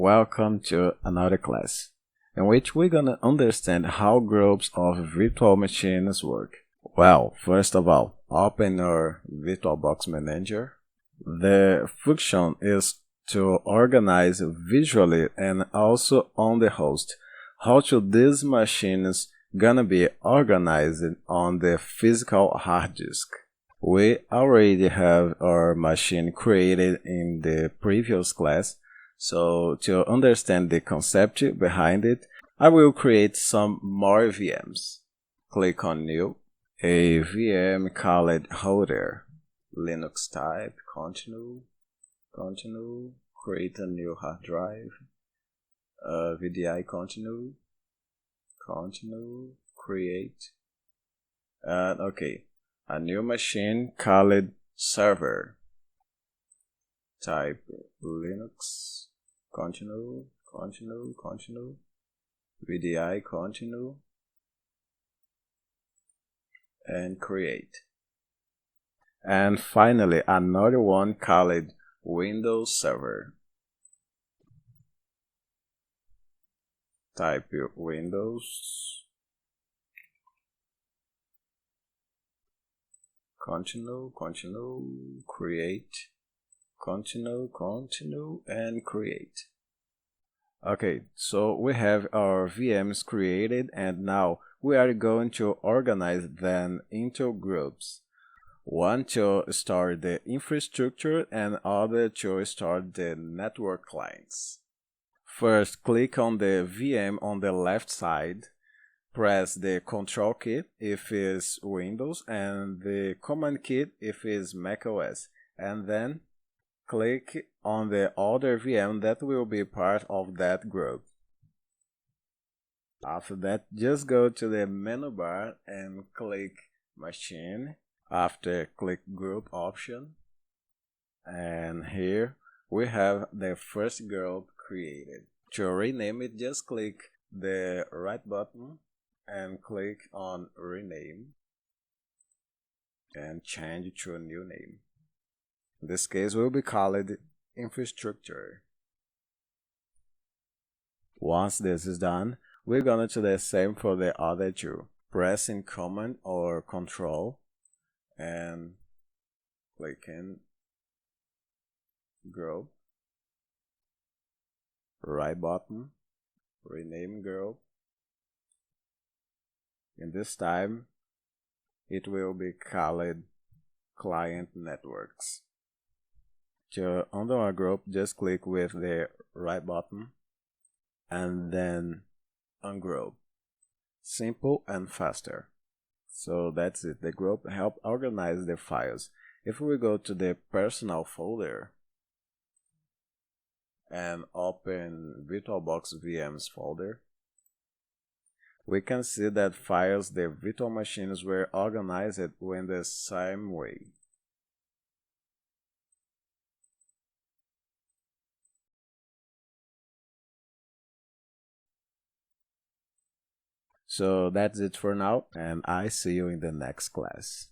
welcome to another class in which we're gonna understand how groups of virtual machines work. Well, first of all, open your VirtualBox manager. The function is to organize visually and also on the host how to these machines gonna be organized on the physical hard disk. We already have our machine created in the previous class, so to understand the concept behind it, I will create some more VMs. Click on New, a VM called Holder, Linux type, continue, create a new hard drive, VDI continue, create, and okay, a new machine called server, type Linux, continue, VDI continue, and create. And finally, another one called Windows Server. Type Windows, continue, create, continue, and create. Okay, so we have our VMs created, and now we are going to organize them into groups. One to store the infrastructure and other to store the network clients. First, click on the VM on the left side, press the Control key if it's Windows and the Command key if it's macOS, and then click on the other VM that will be part of that group. After that, just go to the menu bar and click Machine. After, click Group option, and here we have the first group created. To rename it, just click the right button and click on Rename and change to a new name. In this case, will be called Infrastructure. Once this is done, we're gonna do the same for the other two. Pressing Command or Control and click in Group, right button, rename group. In this time, it will be called Client Networks. To undo our group, just click with the right button and then ungroup. Simple and faster. So that's it. The group helps organize the files. If we go to the personal folder and open VirtualBox VMs folder, we can see that files, the virtual machines were organized in the same way. So that's it for now, and I see you in the next class.